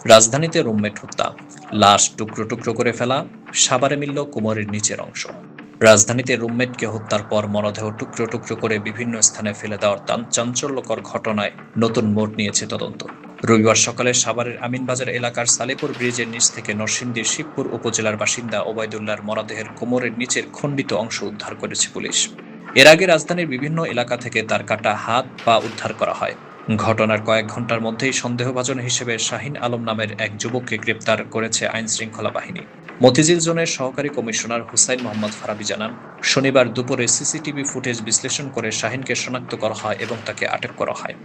রাজধানীতে রুমমেট হত্যা, লাশ টুকরো টুকরো করে ফেলা, সাভারে মিলল কোমরের নিচের অংশ। রাজধানীতে রুমমেটকে হত্যার পর মরদেহ টুকরো টুকরো করে বিভিন্ন স্থানে ফেলে দেওয়ার চাঞ্চল্যকর ঘটনায় নতুন মোড় নিয়েছে তদন্ত। রবিবার সকালে সাভারের আমিনবাজার এলাকার সালেপুর ব্রিজের নিচ থেকে নরসিংদীর শিবপুর উপজেলার বাসিন্দা ওবায়দুল্লাহর মরদেহের কোমরের নিচের খণ্ডিত অংশ উদ্ধার করেছে পুলিশ। এর আগে রাজধানীর বিভিন্ন এলাকা থেকে তার কাটা হাত পা উদ্ধার করা হয়। ঘটনার কয়েক ঘন্টার মধ্যেই সন্দেহভাজন হিসেবে শাহিন আলম নামের এক যুবককে গ্রেপ্তার করেছে আইনশৃঙ্খলা বাহিনী। মতিঝিল জোনের সহকারী কমিশনার হুসাইন মোহাম্মদ ফারাবী জানান, শনিবার দুপুরে সিসিটিভি ফুটেজ বিশ্লেষণ করে শাহিনকে শনাক্ত করা হয় এবং তাকে আটক করা হয়।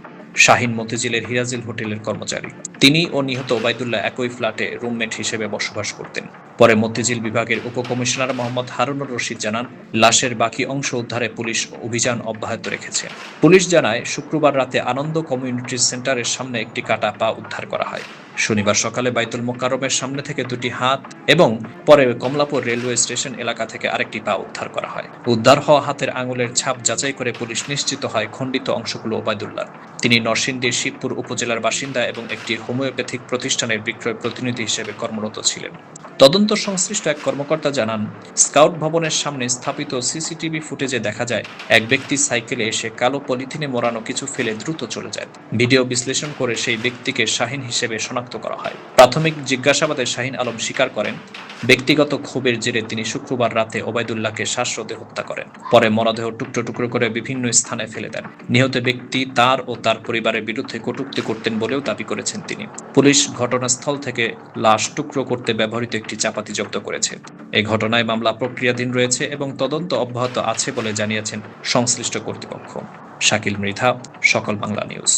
শাহিন মতিঝিলের হিরাজিল হোটেলের কর্মচারী। তিনি ও নিহত ওবায়দুল্লাহ একই ফ্ল্যাটে রুমমেট হিসেবে বসবাস করতেন। পরে মতিঝিল বিভাগের উপকমিশনার মোহাম্মদ হারুনুর রশিদ জানান, লাশের বাকি অংশ উদ্ধারে পুলিশ অভিযান অব্যাহত রেখেছে। পুলিশ জানায়, শুক্রবার রাতে আনন্দ কমিউনিটি সেন্টারের সামনে একটি কাটা পা উদ্ধার করা হয়। শনিবার সকালে বাইতুল মোকাররমের সামনে থেকে দুটি হাত এবং পরে কমলাপুর রেলওয়ে স্টেশন এলাকা থেকে আরেকটি পা উদ্ধার করা হয়। উদ্ধার হওয়া হাতের আঙুলের ছাপ যাচাই করে পুলিশ নিশ্চিত হয় খণ্ডিত অংশগুলো ওবায়দুল্লাহর। তিনি নরসিংদীর শিবপুর উপজেলার বাসিন্দা এবং একটি হোমিওপ্যাথিক প্রতিষ্ঠানের বিক্রয় প্রতিনিধি হিসেবে কর্মরত ছিলেন। তদন্ত সংশ্লিষ্ট এক কর্মকর্তা জানান, স্কাউট ভবনের সামনে স্থাপিত সিসিটিভি ফুটেজে দেখা যায়, এক ব্যক্তি সাইকেলে এসে কালো পলিথিনে মোড়ানো কিছু ফেলে দ্রুত চলে যায়। ভিডিও বিশ্লেষণ করে সেই ব্যক্তিকে শাহিন হিসেবে শনাক্ত করা হয়। প্রাথমিক জিজ্ঞাসাবাদে শাহিন আলম স্বীকার করেন, ব্যক্তিগত ক্ষোভের জেরে তিনি শুক্রবার রাতে ওবায়দুল্লাহকে শ্বাসরোধে হত্যা করেন। পরে মরদেহ টুকরো টুকরো করে বিভিন্ন স্থানে ফেলে দেন। নিহত ব্যক্তি তার ও তার পরিবারের বিরুদ্ধে কটূক্তি করতেন বলেও দাবি করেছেন তিনি। পুলিশ ঘটনাস্থল থেকে লাশ টুকরো করতে ব্যবহৃত একটি চাপাতি জব্দ করেছে। এই ঘটনায় মামলা প্রক্রিয়াধীন রয়েছে এবং তদন্ত অব্যাহত আছে বলে জানিয়েছেন সংশ্লিষ্ট কর্তৃপক্ষ। শাকিল মৃধা, সকল বাংলা নিউজ।